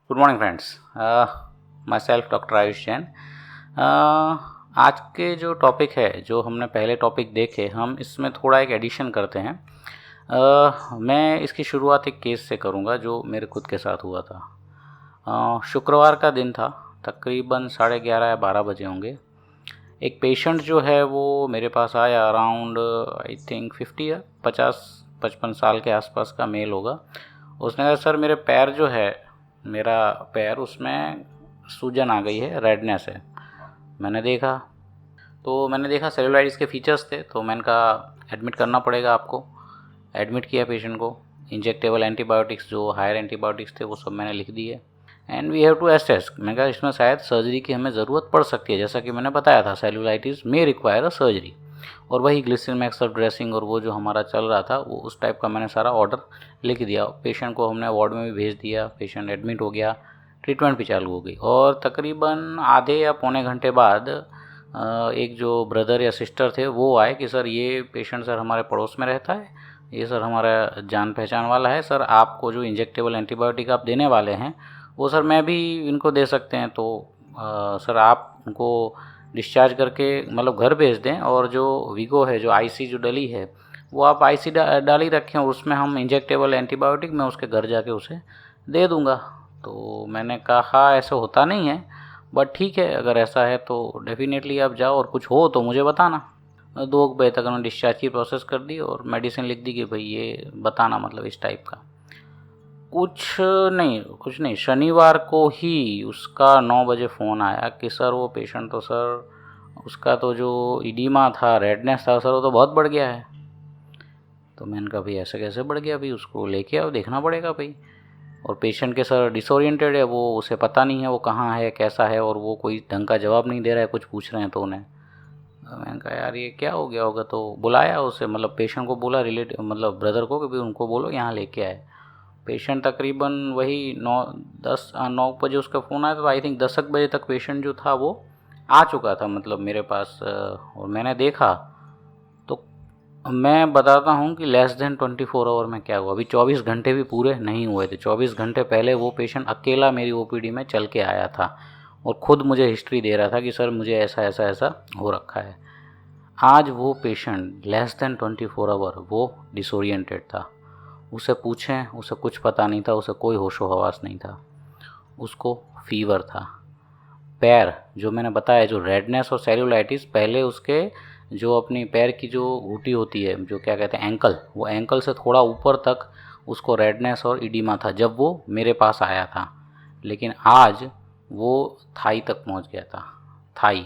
Good morning friends, my self doctor Ayush Jain. आज के जो टॉपिक है, जो हमने पहले टॉपिक देखे, हम इसमें थोड़ा एक एडिशन करते हैं। मैं इसकी शुरुआत एक केस से करूँगा जो मेरे खुद के साथ हुआ था। शुक्रवार का दिन था, तकरीबन 11:30 या 12 बजे होंगे। एक पेशेंट जो है वो मेरे पास आया, अराउंड आई थिंक 50 या 50-55 साल के आसपास का मेल होगा। उसने कहा, सर मेरे पैर जो है, मेरा पैर उसमें सूजन आ गई है, रेडनेस है। मैंने देखा सेलुलाइटिस के फीचर्स थे, तो मैंने कहा एडमिट करना पड़ेगा आपको। एडमिट किया पेशेंट को। इंजेक्टेबल एंटीबायोटिक्स, जो हायर एंटीबायोटिक्स थे, वो सब मैंने लिख दिए। And we have to assess. मैंने कहा इसमें शायद सर्जरी की हमें ज़रूरत पड़ सकती है, जैसा कि मैंने बताया था सेलुलाइटिस में रिक्वायर अ सर्जरी। और वही ग्लिसरीन मैक्स और ड्रेसिंग और वो जो हमारा चल रहा था, वो उस टाइप का मैंने सारा ऑर्डर लिख दिया। पेशेंट को हमने वार्ड में भी भेज दिया, पेशेंट एडमिट हो गया, ट्रीटमेंट भी चालू हो गई। और तकरीबन आधे या पौने घंटे बाद एक जो ब्रदर या सिस्टर थे वो आए कि सर ये पेशेंट सर हमारे पड़ोस में रहता है, ये सर हमारा जान पहचान वाला है, सर आपको जो इंजेक्टेबल एंटीबायोटिक आप देने वाले हैं वो सर मैं भी इनको दे सकते हैं, तो सर आप उनको डिस्चार्ज करके मतलब घर भेज दें। और जो वीगो है, जो आईसी जो डली है, वो आप आईसी डाल ही रखें, और उसमें हम इंजेक्टेबल एंटीबायोटिक मैं उसके घर जाके उसे दे दूंगा। तो मैंने कहा ऐसा होता नहीं है, बट ठीक है, अगर ऐसा है तो डेफिनेटली आप जाओ, और कुछ हो तो मुझे बताना। 2 बजे तक उन्होंने डिस्चार्ज की प्रोसेस कर दी और मेडिसिन लिख दी कि भाई ये बताना, मतलब इस टाइप का। कुछ नहीं, शनिवार को ही उसका 9 बजे फ़ोन आया कि सर वो पेशेंट तो सर उसका तो जो इडीमा था, रेडनेस था सर, वो तो बहुत बढ़ गया है। तो मैंने कहा भाई ऐसे कैसे बढ़ गया, भाई उसको लेके आओ, देखना पड़ेगा भाई। और पेशेंट के सर डिसोरिएंटेड है, वो उसे पता नहीं है वो कहाँ है, कैसा है, और वो कोई ढंग का जवाब नहीं दे रहा है, कुछ पूछ रहे हैं तो उन्हें। मैंने कहा यार ये क्या हो गया होगा, तो बुलाया उसे, मतलब पेशेंट को बोला, मतलब ब्रदर को, कि भाई उनको बोलो यहाँ लेके आए। पेशेंट तकरीबन वही 9 बजे उसका फ़ोन आया, तो आई थिंक 10 बजे तक पेशेंट जो था वो आ चुका था, मतलब मेरे पास। और मैंने देखा तो मैं बताता हूँ कि लेस देन 24 आवर में क्या हुआ। अभी 24 घंटे भी पूरे नहीं हुए थे। 24 घंटे पहले वो पेशेंट अकेला मेरी ओपीडी में चल के आया था और ख़ुद मुझे हिस्ट्री दे रहा था कि सर मुझे ऐसा ऐसा ऐसा हो रखा है। आज वो पेशेंट लेस देन 24 आवर वो डिसोरिएंटेड था। उसे पूछें, उसे कुछ पता नहीं था, उसे कोई होशो हवास नहीं था। उसको फीवर था। पैर जो मैंने बताया, जो रेडनेस और सेल्यूलाइटिस, पहले उसके जो अपनी पैर की जो घुटी होती है, जो क्या कहते हैं एंकल, वो एंकल से थोड़ा ऊपर तक उसको रेडनेस और इडीमा था जब वो मेरे पास आया था। लेकिन आज वो थाई तक पहुंच गया था,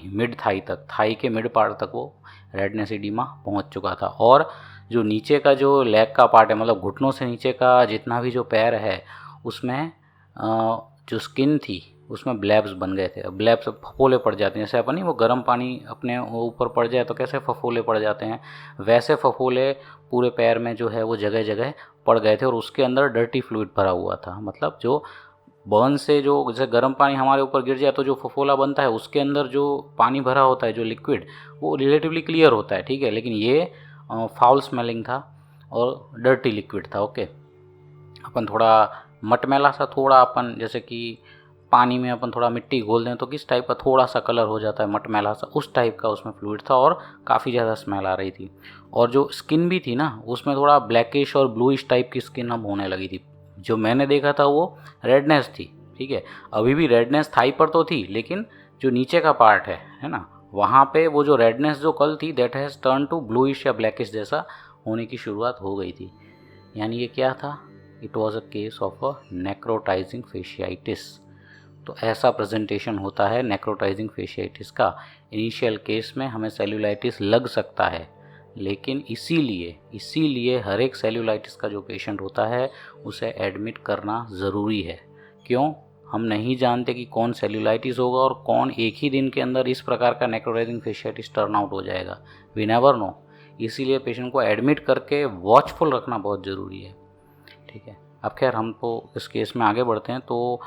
मिड थाई तक, थाई के मिड पार्ट तक वो रेडनेस इडीमा पहुंच चुका था। और जो नीचे का जो लेग का पार्ट है, मतलब घुटनों से नीचे का जितना भी जो पैर है, उसमें जो स्किन थी उसमें ब्लैब्स बन गए थे। ब्लैब्स फफोले पड़ जाते हैं, जैसे अपन नहीं, वो गर्म पानी अपने ऊपर पड़ जाए तो कैसे फफोले पड़ जाते हैं, वैसे फफोले पूरे पैर में जो है वो जगह जगह पड़ गए थे। और उसके अंदर डर्टी फ्लूइड भरा हुआ था, मतलब जो बर्न से जो जैसे गर्म पानी हमारे ऊपर गिर जाए तो जो फफोला बनता है, उसके अंदर जो पानी भरा होता है, जो लिक्विड, वो रिलेटिवली क्लियर होता है, ठीक है। लेकिन ये फाउल स्मेलिंग था और डर्टी लिक्विड था। ओके, अपन थोड़ा मटमैला सा, थोड़ा अपन जैसे कि पानी में अपन थोड़ा मिट्टी घोल दें तो किस टाइप का थोड़ा सा कलर हो जाता है मटमैला सा, उस टाइप का उसमें फ्लूइड था और काफ़ी ज़्यादा स्मेल आ रही थी। और जो स्किन भी थी ना, उसमें थोड़ा ब्लैकिश और ब्लूइश टाइप की स्किन अब होने लगी थी। जो मैंने देखा था वो रेडनेस थी, ठीक है। अभी भी रेडनेस थाई पर तो थी, लेकिन जो नीचे का पार्ट है ना, वहाँ पे वो जो रेडनेस जो कल थी, that has turn to bluish या ब्लैकिश जैसा होने की शुरुआत हो गई थी। यानी ये क्या था? It was a case of a necrotizing fasciitis. तो ऐसा प्रेजेंटेशन होता है नेक्रोटाइजिंग फेशियाइटिस का। इनिशियल केस में हमें सेल्यूलाइटिस लग सकता है, लेकिन इसीलिए हर एक सेल्यूलाइटिस का जो पेशेंट होता है उसे एडमिट करना ज़रूरी है। क्यों? हम नहीं जानते कि कौन सेल्यूलाइटिस होगा और कौन एक ही दिन के अंदर इस प्रकार का नेक्रोटाइजिंग फेशियाइटिस टर्न आउट हो जाएगा। We never know. इसीलिए पेशेंट को एडमिट करके वॉचफुल रखना बहुत ज़रूरी है, ठीक है। अब खैर हम तो इस केस में आगे बढ़ते हैं। तो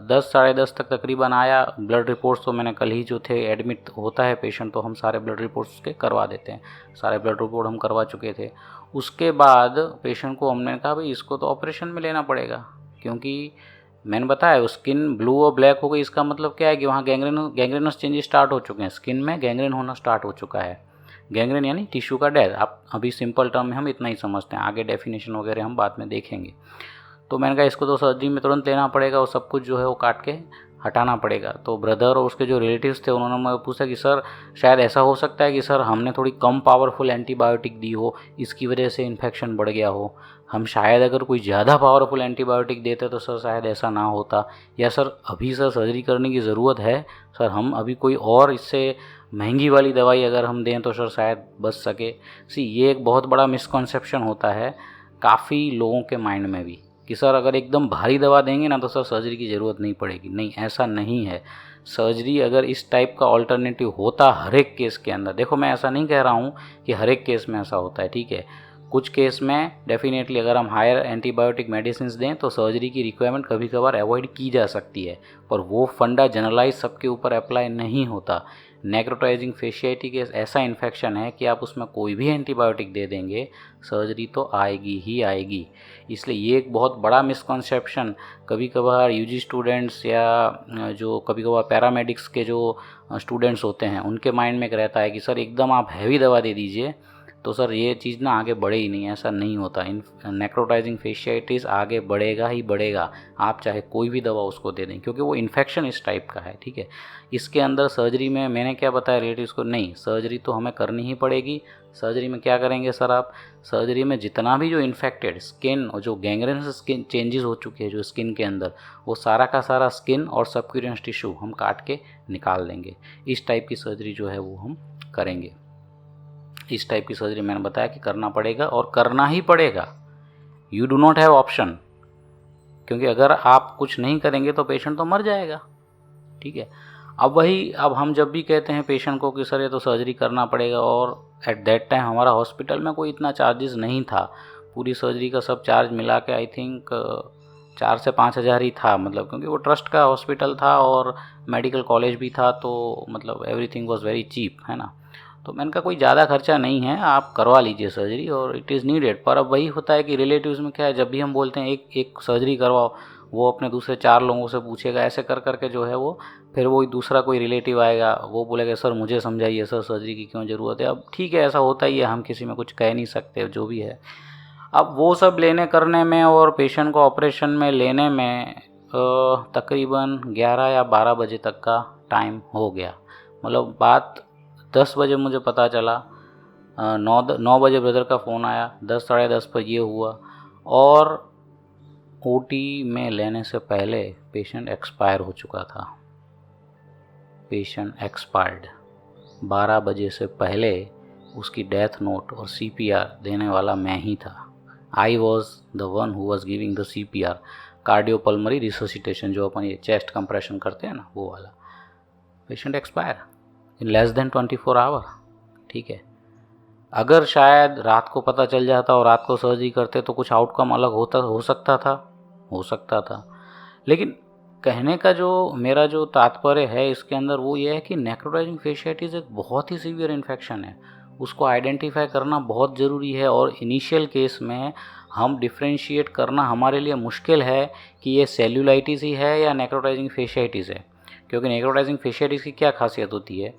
10 साढ़े 10 तक तकरीबन आया। ब्लड रिपोर्ट्स तो मैंने कल ही जो थे, एडमिट होता है पेशेंट तो हम सारे ब्लड रिपोर्ट्स के करवा देते हैं, सारे ब्लड रिपोर्ट हम करवा चुके थे। उसके बाद पेशेंट को हमने कहा भाई इसको तो ऑपरेशन में लेना पड़ेगा, क्योंकि मैंने बताया स्किन ब्लू और ब्लैक हो गई, इसका मतलब क्या है कि वहाँ गैंग्रेनस चेंजेस स्टार्ट हो चुके हैं, स्किन में गैंग्रेन होना स्टार्ट हो चुका है। गैंग्रेन यानी टिश्यू का डेथ। आप अभी सिंपल टर्म में हम इतना ही समझते हैं, आगे डेफिनेशन वगैरह हम बाद में देखेंगे। तो मैंने कहा इसको तो सर्जरी में तुरंत लेना पड़ेगा और सब कुछ जो है वो काट के हटाना पड़ेगा। तो ब्रदर और उसके जो रिलेटिव्स थे उन्होंने मुझे पूछा कि सर शायद ऐसा हो सकता है कि सर हमने थोड़ी कम पावरफुल एंटीबायोटिक दी हो, इसकी वजह से इन्फेक्शन बढ़ गया हो। हम शायद अगर कोई ज़्यादा पावरफुल एंटीबायोटिक देते तो सर शायद ऐसा ना होता, या सर अभी सर सर्जरी करने की ज़रूरत है सर, हम अभी कोई और इससे महंगी वाली दवाई अगर हम दें तो सर शायद बच सके। ये एक बहुत बड़ा मिसकॉन्सेप्शन होता है काफ़ी लोगों के माइंड में भी कि सर अगर एकदम भारी दवा देंगे ना तो सर सर्जरी की ज़रूरत नहीं पड़ेगी। नहीं, ऐसा नहीं है। सर्जरी अगर इस टाइप का ऑल्टरनेटिव होता हर एक केस के अंदर, देखो मैं ऐसा नहीं कह रहा हूँ कि हर एक केस में ऐसा होता है, ठीक है, कुछ केस में डेफिनेटली अगर हम हायर एंटीबायोटिक मेडिसिन दें तो सर्जरी की रिक्वायरमेंट कभी कभार अवॉइड की जा सकती है, पर वो फंडा जनरलाइज सबके ऊपर अप्लाई नहीं होता। नेक्रोटाइजिंग फेशियाइटिस एक ऐसा इन्फेक्शन है कि आप उसमें कोई भी एंटीबायोटिक दे देंगे सर्जरी तो आएगी ही आएगी। इसलिए ये एक बहुत बड़ा मिसकॉन्सेप्शन कभी कभार यूजी स्टूडेंट्स या जो कभी कभार पैरामेडिक्स के जो स्टूडेंट्स होते हैं उनके माइंड में एक रहता है कि सर एकदम आप हैवी दवा दे दीजिए तो सर ये चीज़ ना आगे बढ़े ही नहीं। ऐसा नहीं होता। नेक्रोटाइजिंग फेशियाइटिस आगे बढ़ेगा ही बढ़ेगा, आप चाहे कोई भी दवा उसको दे दें, क्योंकि वो इन्फेक्शन इस टाइप का है, ठीक है। इसके अंदर सर्जरी में मैंने क्या बताया रिलेटिव्स को, नहीं सर्जरी तो हमें करनी ही पड़ेगी। सर्जरी में क्या करेंगे सर आप, सर्जरी में जितना भी जो इन्फेक्टेड स्किन और जो गैंग्रेनस स्किन चेंजेस हो चुके हैं जो स्किन के अंदर, वो सारा का सारा स्किन और सबक्यूटेनियस टिश्यू हम काट के निकाल देंगे। इस टाइप की सर्जरी जो है वो हम करेंगे। इस टाइप की सर्जरी मैंने बताया कि करना पड़ेगा और करना ही पड़ेगा। You do not have option, क्योंकि अगर आप कुछ नहीं करेंगे तो पेशेंट तो मर जाएगा, ठीक है। अब हम जब भी कहते हैं पेशेंट को कि सर ये तो सर्जरी करना पड़ेगा, और एट दैट टाइम हमारा हॉस्पिटल में कोई इतना चार्जेस नहीं था, पूरी सर्जरी का सब चार्ज मिला के आई थिंक 4 से 5 हज़ार ही था, मतलब क्योंकि वो ट्रस्ट का हॉस्पिटल था और मेडिकल कॉलेज भी था, तो मतलब एवरीथिंग वॉज वेरी चीप, है ना। तो मैंने कहा कोई ज़्यादा खर्चा नहीं है, आप करवा लीजिए सर्जरी और इट इज़ नीडेड। पर अब वही होता है कि रिलेटिव्स में क्या है, जब भी हम बोलते हैं एक सर्जरी करवाओ, वो अपने दूसरे 4 लोगों से पूछेगा, ऐसे कर करके जो है वो फिर वो दूसरा कोई रिलेटिव आएगा, वो बोलेगा सर मुझे समझाइए सर सर्जरी की क्यों ज़रूरत है। अब ठीक है, ऐसा होता ही है, हम किसी में कुछ कह नहीं सकते, जो भी है। अब वो सब लेने करने में और पेशेंट को ऑपरेशन में लेने में तकरीबन 11 या 12 बजे तक का टाइम हो गया। मतलब बात 10 बजे मुझे पता चला, 9 बजे ब्रदर का फ़ोन आया, 10 साढ़े 10 पर ये हुआ, और ओटी में लेने से पहले पेशेंट एक्सपायर हो चुका था। पेशेंट एक्सपायर्ड 12 बजे से पहले उसकी डेथ नोट और सीपीआर देने वाला मैं ही था। I was the one who was giving the CPR, cardiopulmonary resuscitation, जो अपन ये चेस्ट कंप्रेशन करते हैं ना, वो वाला। Patient expire in less than 24 hour, ठीक है। अगर शायद रात को पता चल जाता और रात को सर्जरी करते तो कुछ आउटकम अलग हो सकता था। लेकिन कहने का जो मेरा जो तात्पर्य है इसके अंदर वो ये है कि नेक्रोटाइजिंग फेशियाइटिस एक बहुत ही सीवियर इन्फेक्शन है, उसको आइडेंटिफाई करना बहुत ज़रूरी है। और इनिशियल केस में हम डिफ्रेंशिएट करना हमारे लिए मुश्किल है कि ये सेल्यूलाइटिस ही है या नेक्रोटाइजिंग फेशियाइटिस है, क्योंकि नेक्रोटाइजिंग फेशियाइटिस की क्या खासियत होती है,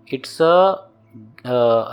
इट्स अ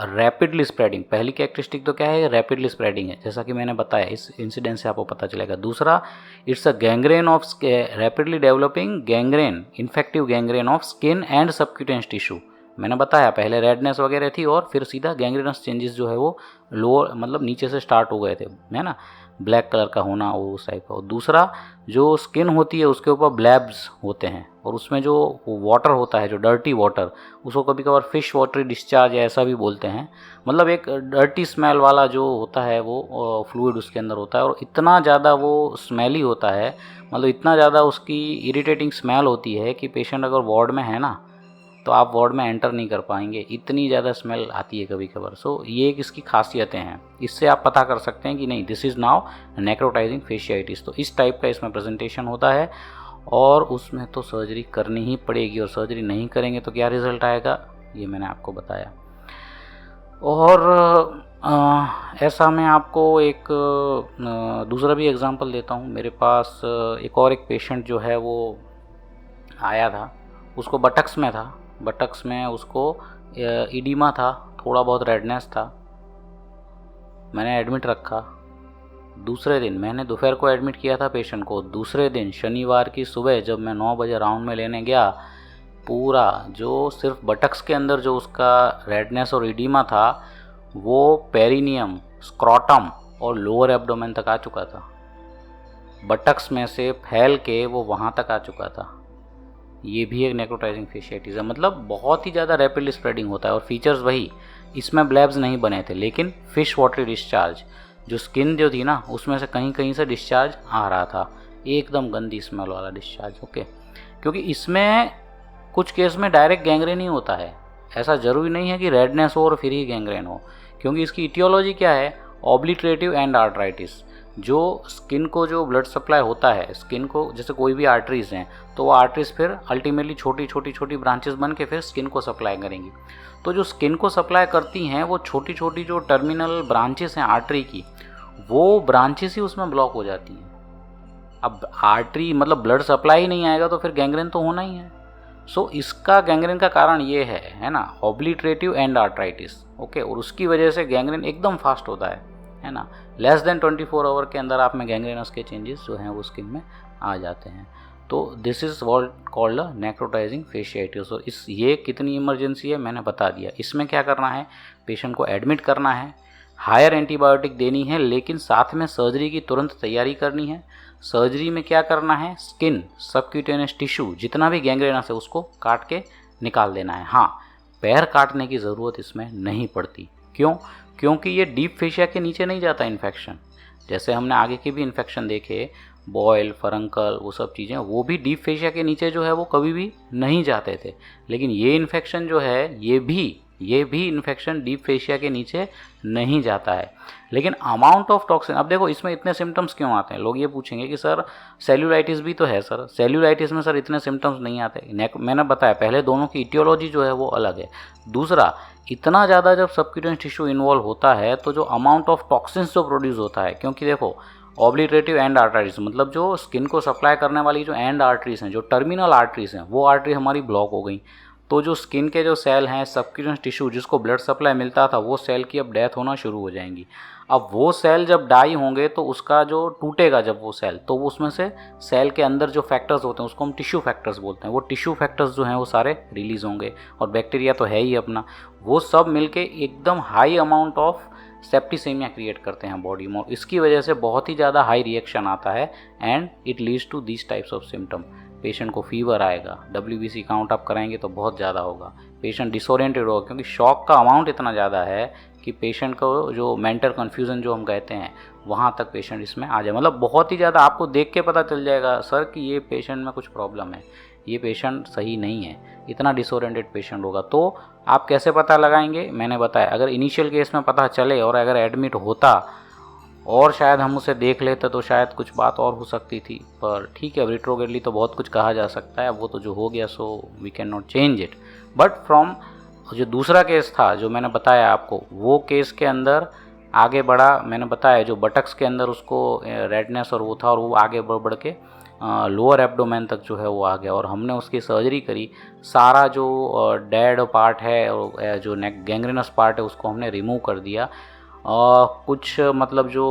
रैपिडली स्प्रेडिंग। पहली कैरेक्टरिस्टिक तो क्या है, रैपिडली स्प्रेडिंग है, जैसा कि मैंने बताया, इस इंसिडेंट से आपको पता चलेगा। दूसरा, it's a gangrene of rapidly developing gangrene, infective gangrene of skin and subcutaneous tissue. मैंने बताया पहले रेडनेस वगैरह थी और फिर सीधा गैंग्रेनस चेंजेस जो है वो लोअर मतलब नीचे से स्टार्ट हो गए थे, है ना, ब्लैक कलर का होना वो उस टाइप का। और दूसरा, जो स्किन होती है उसके ऊपर ब्लैब्स होते हैं, और उसमें जो वाटर होता है, जो डर्टी वाटर, उसको कभी कभार फिश वाटरी डिस्चार्ज या ऐसा भी बोलते हैं। मतलब एक डर्टी स्मेल वाला जो होता है वो फ्लूइड उसके अंदर होता है, और इतना ज़्यादा वो स्मेली होता है, मतलब इतना ज़्यादा उसकी इरिटेटिंग स्मेल होती है कि पेशेंट अगर वार्ड में है ना तो आप वार्ड में एंटर नहीं कर पाएंगे, इतनी ज़्यादा स्मेल आती है कभी कभार। सो ये एक इसकी खासियतें हैं, इससे आप पता कर सकते हैं कि नहीं this is now necrotizing fasciitis. तो इस टाइप का इसमें प्रेजेंटेशन होता है, और उसमें तो सर्जरी करनी ही पड़ेगी, और सर्जरी नहीं करेंगे तो क्या रिज़ल्ट आएगा ये मैंने आपको बताया। और ऐसा मैं आपको एक दूसरा भी एग्ज़ाम्पल देता हूँ। मेरे पास एक पेशेंट जो है वो आया था, उसको बटक्स में था, बटक्स में उसको इडीमा था, थोड़ा बहुत रेडनेस था। मैंने एडमिट रखा। दूसरे दिन मैंने दोपहर को एडमिट किया था पेशेंट को, दूसरे दिन शनिवार की सुबह जब मैं 9 बजे राउंड में लेने गया, पूरा जो सिर्फ बटक्स के अंदर जो उसका रेडनेस और इडीमा था वो पेरिनियम, स्क्रॉटम और लोअर एब्डोमेन तक आ चुका था। बटक्स में से फैल के वो वहाँ तक आ चुका था। ये भी एक नेक्रोटाइजिंग फेशियाइटिस है, मतलब बहुत ही ज़्यादा रैपिडली स्प्रेडिंग होता है। और फीचर्स वही, इसमें ब्लैब्स नहीं बने थे, लेकिन फिश वाटरी डिस्चार्ज, जो स्किन जो थी ना उसमें से कहीं कहीं से डिस्चार्ज आ रहा था, एकदम गंदी स्मेल वाला डिस्चार्ज। ओके, क्योंकि इसमें कुछ केस में डायरेक्ट गैंग्रेन ही होता है, ऐसा ज़रूरी नहीं है कि रेडनेस हो और फिर ही गैंग्रेन हो, क्योंकि इसकी इटियोलॉजी क्या है, ऑब्लिटरेटिव एंड आर्टराइटिस। जो स्किन को जो ब्लड सप्लाई होता है, स्किन को जैसे कोई भी आर्टरीज हैं, तो वो आर्टरीज फिर अल्टीमेटली छोटी छोटी छोटी ब्रांचेस बन के फिर स्किन को सप्लाई करेंगी। तो जो स्किन को सप्लाई करती हैं वो छोटी छोटी जो टर्मिनल ब्रांचेस हैं आर्टरी की, वो ब्रांचेस ही उसमें ब्लॉक हो जाती हैं। अब आर्टरी मतलब ब्लड सप्लाई ही नहीं आएगा तो फिर गैंग्रेन तो होना ही है। सो इसका गैंग्रेन का कारण ये है ना, ऑब्लिटरेटिव एंड आर्टराइटिस। ओके, और उसकी वजह से गैंग्रेन एकदम फास्ट होता है ना, लेस देन 24 आवर के अंदर आप में गैंग्रेनस के चेंजेस जो हैं वो स्किन में आ जाते हैं। तो this is what called necrotizing fasciitis. और ये कितनी इमरजेंसी है मैंने बता दिया। इसमें क्या करना है, पेशेंट को एडमिट करना है, हायर एंटीबायोटिक देनी है, लेकिन साथ में सर्जरी की तुरंत तैयारी करनी है। सर्जरी में क्या करना है, स्किन, सबक्यूटेनियस टिश्यू जितना भी गैंग्रेनस है उसको काट के निकाल देना है। हाँ, पैर काटने की ज़रूरत इसमें नहीं पड़ती। क्यों? क्योंकि ये डीप फेशिया के नीचे नहीं जाता इन्फेक्शन। जैसे हमने आगे के भी इन्फेक्शन देखे, बॉयल, फरंकल, वो सब चीज़ें, वो भी डीप फेशिया के नीचे जो है वो कभी भी नहीं जाते थे। लेकिन ये इन्फेक्शन जो है, ये भी इन्फेक्शन डीप फेशिया के नीचे नहीं जाता है। लेकिन अमाउंट ऑफ टॉक्सिन, अब देखो इसमें इतने सिम्टम्स क्यों आते हैं, लोग ये पूछेंगे कि सर सेल्यूलाइटिस भी तो है सर, सेल्यूलाइटिस में सर इतने सिम्टम्स नहीं आते। मैंने बताया पहले, दोनों की इटियोलॉजी जो है वो अलग है। दूसरा, इतना ज़्यादा जब सबक्यूटेनियस टिश्यू इन्वॉल्व होता है तो जो अमाउंट ऑफ टॉक्सिन्स जो प्रोड्यूस होता है, क्योंकि देखो ऑब्लिटरेटिव एंड आर्टरीज मतलब जो स्किन को सप्लाई करने वाली जो एंड आर्टरीज हैं, जो टर्मिनल आर्टरीज हैं, वो आर्टरी हमारी ब्लॉक हो गई। तो जो स्किन के जो सेल हैं, सबक्यूटेनियस टिश्यू जिसको ब्लड सप्लाई मिलता था, वो सेल की अब डेथ होना शुरू हो जाएंगी। अब वो सेल जब डाई होंगे तो उसका जो टूटेगा जब वो सेल, तो उसमें से सेल के अंदर जो फैक्टर्स होते हैं उसको हम टिश्यू फैक्टर्स बोलते हैं। वो टिश्यू फैक्टर्स जो हैं वो सारे रिलीज़ होंगे, और बैक्टीरिया तो है ही अपना, वो सब मिलके एकदम high amount of septicaemia create करते हैं बॉडी में। इसकी वजह से बहुत ही ज़्यादा हाई रिएक्शन आता है and it leads to this types of symptom. Patient को फीवर आएगा, WBC काउंट आप कराएंगे तो बहुत ज़्यादा होगा, पेशेंट डिसोरिएंटेड होगा, क्योंकि शॉक का अमाउंट इतना ज़्यादा है कि पेशेंट को जो मेंटल कन्फ्यूज़न जो हम कहते हैं वहाँ तक पेशेंट इसमें आ जाए। मतलब बहुत ही ज़्यादा आपको देख के पता चल जाएगा सर कि ये पेशेंट में कुछ प्रॉब्लम है, ये पेशेंट सही नहीं है, इतना डिसोरिएंटेड पेशेंट होगा। तो आप कैसे पता लगाएंगे, मैंने बताया, अगर इनिशियल केस में पता चले और अगर एडमिट होता और शायद हम उसे देख लेते तो शायद कुछ बात और हो सकती थी, पर ठीक है, रिट्रोग्रेडली तो बहुत कुछ कहा जा सकता है, वो तो जो हो गया so we can not change it. But from जो दूसरा केस था जो मैंने बताया आपको, वो केस के अंदर आगे बढ़ा, मैंने बताया जो बटक्स के अंदर उसको रेडनेस और वो था, और वो आगे बढ़ बढ़ के लोअर एब्डोमेन तक जो है वो आ गया, और हमने उसकी सर्जरी करी। सारा जो डेड पार्ट है और जो नेक गैंग्रेनस पार्ट है उसको हमने रिमूव कर दिया। कुछ मतलब जो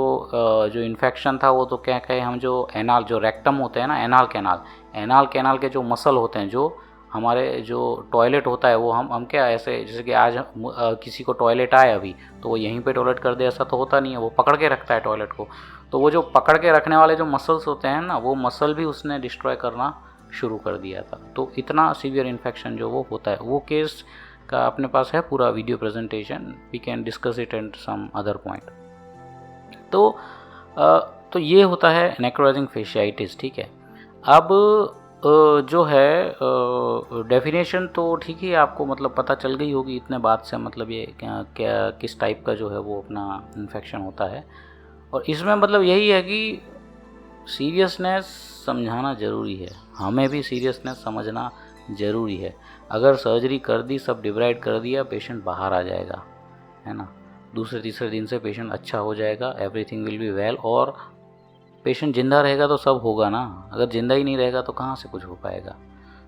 इन्फेक्शन था वो तो क्या कहें हम, जो एनाल जो रेक्टम होते हैं ना, एनाल कैनाल के जो मसल होते हैं, जो हमारे जो टॉयलेट होता है वो हम क्या ऐसे, जैसे कि आज किसी को टॉयलेट आए अभी तो वो यहीं पे टॉयलेट कर दे, ऐसा तो होता नहीं है, वो पकड़ के रखता है टॉयलेट को। तो वो जो पकड़ के रखने वाले जो मसल्स होते हैं ना, वो मसल भी उसने डिस्ट्रॉय करना शुरू कर दिया था। तो इतना सीवियर इन्फेक्शन जो वो होता है, वो केस का अपने पास है पूरा video presentation, we can discuss it and some other point. तो ये होता है नेक्रोटाइजिंग फेशियाइटिस। ठीक है, अब जो है डेफिनेशन तो ठीक ही आपको मतलब पता चल गई होगी इतने बात से, मतलब ये क्या किस टाइप का जो है वो अपना इन्फेक्शन होता है। और इसमें मतलब यही है कि सीरियसनेस समझाना ज़रूरी है, हमें भी सीरियसनेस समझना ज़रूरी है। अगर सर्जरी कर दी, सब डिब्राइड कर दिया, पेशेंट बाहर आ जाएगा, है ना। दूसरे तीसरे दिन से पेशेंट अच्छा हो जाएगा, एवरीथिंग विल बी वेल। और पेशेंट जिंदा रहेगा तो सब होगा ना, अगर जिंदा ही नहीं रहेगा तो कहाँ से कुछ हो पाएगा।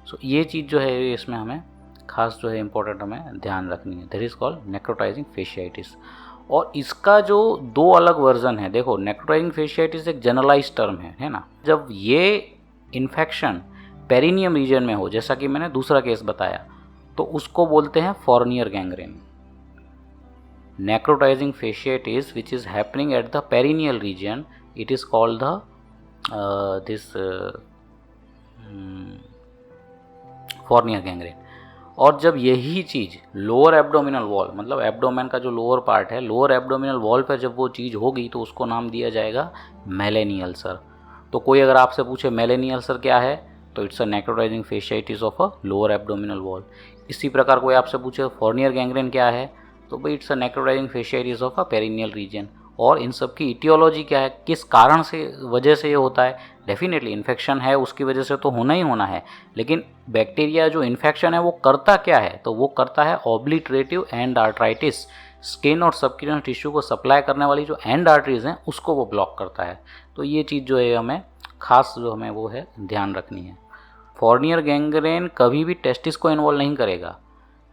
सो ये चीज़ जो है इसमें हमें खास जो है इम्पोर्टेंट हमें ध्यान रखनी है। That is called necrotizing fasciitis. और इसका जो दो अलग वर्जन है, देखो नेक्रोटाइजिंग फेशियाइटिस एक जनरलाइज टर्म है ना। जब ये इन्फेक्शन पेरिनियम रीजन में हो, जैसा कि मैंने दूसरा केस बताया, तो उसको बोलते हैं Fournier gangrene. Necrotizing fasciitis which is happening at the perineal region, it is called the this Fournier gangrene. और जब यही चीज़ लोअर एब्डोमिनल वॉल, मतलब एब्डोमेन का जो लोअर पार्ट है, लोअर एब्डोमिनल वॉल पर जब वो चीज़ होगी तो उसको नाम दिया जाएगा मेलेनी अल्सर। तो कोई अगर आपसे पूछे मेलेनी अल्सर क्या है, तो it's a necrotizing fasciitis of a lower abdominal wall. इसी प्रकार कोई आपसे पूछे फोरनियर गैंग्रेन क्या है, तो भाई it's a necrotizing fasciitis of a perineal region. और इन सब की इटियोलॉजी क्या है, किस कारण से वजह से ये होता है। डेफिनेटली इन्फेक्शन है, उसकी वजह से तो होना ही होना है, लेकिन बैक्टीरिया जो इन्फेक्शन है वो करता क्या है, तो वो करता है ऑब्लिटरेटिव एंड आर्ट्राइटिस। स्किन और सबक्यूटेनियस टिश्यू को सप्लाई करने वाली जो एंड आर्टरीज हैं उसको वो ब्लॉक करता है। तो ये चीज़ जो है हमें खास जो हमें वो है ध्यान रखनी है। फोरनियर गैंग्रेन कभी भी टेस्टिस को इन्वॉल्व नहीं करेगा,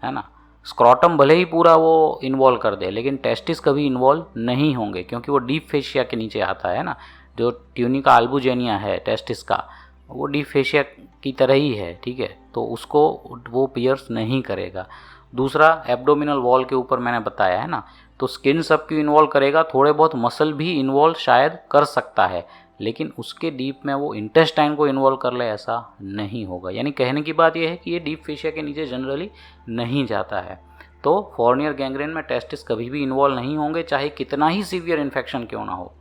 है ना। स्क्रॉटम भले ही पूरा वो इन्वॉल्व कर दे, लेकिन टेस्टिस कभी इन्वॉल्व नहीं होंगे, क्योंकि वो डीप फेशिया के नीचे आता है ना। जो ट्यूनिका अल्बुजेनिया है टेस्टिस का, वो डीप फेशिया की तरह ही है, ठीक है। तो उसको वो पियर्स नहीं करेगा। दूसरा, एब्डोमिनल वॉल के ऊपर मैंने बताया है ना, तो स्किन सब क्यों इन्वॉल्व करेगा, थोड़े बहुत मसल भी इन्वॉल्व शायद कर सकता है, लेकिन उसके डीप में वो इंटेस्टाइन को इन्वॉल्व कर ले ऐसा नहीं होगा। यानी कहने की बात यह है कि ये डीप फेशिया के नीचे जनरली नहीं जाता है। तो फोरनियर गैंग्रेन में टेस्टिस कभी भी इन्वॉल्व नहीं होंगे, चाहे कितना ही सीवियर इन्फेक्शन क्यों ना हो।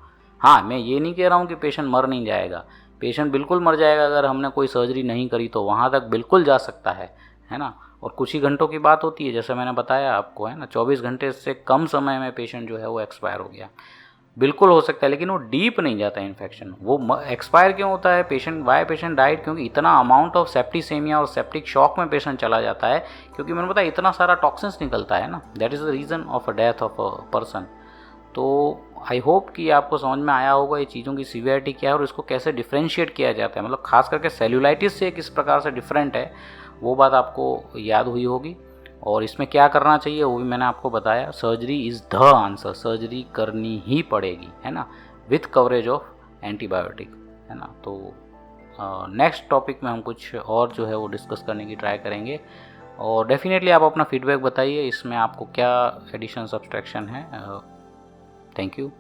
हाँ, मैं ये नहीं कह रहा हूँ कि पेशेंट मर नहीं जाएगा, पेशेंट बिल्कुल मर जाएगा अगर हमने कोई सर्जरी नहीं करी, तो वहाँ तक बिल्कुल जा सकता है ना। और कुछ ही घंटों की बात होती है, जैसे मैंने बताया आपको, है ना। 24 घंटे से कम समय में पेशेंट जो है वो एक्सपायर हो गया, बिल्कुल हो सकता है, लेकिन वो डीप नहीं जाता है इन्फेक्शन। वो एक्सपायर क्यों होता है, पेशेंट डाइड, क्योंकि इतना अमाउंट ऑफ सेप्टिसेमिया और सेप्टिक शॉक में पेशेंट चला जाता है, क्योंकि मैंने बताया इतना सारा टॉक्सिन्स निकलता है ना। That is the reason of a death of a person. तो आई होप कि आपको समझ में आया होगा ये चीज़ों की सीवियरिटी क्या है और इसको कैसे डिफ्रेंशिएट किया जाता है, मतलब खास करके सेल्यूलाइटिस से किस प्रकार से डिफरेंट है, वो बात आपको याद हुई होगी। और इसमें क्या करना चाहिए वो भी मैंने आपको बताया। Surgery is the answer, surgery करनी ही पड़ेगी, है ना, विथ कवरेज ऑफ एंटीबायोटिक, है ना। तो नेक्स्ट टॉपिक में हम कुछ और जो है वो डिस्कस करने की ट्राई करेंगे। और डेफिनेटली आप अपना फीडबैक बताइए, इसमें आपको क्या एडिशन सब्सट्रैक्शन है। Thank you.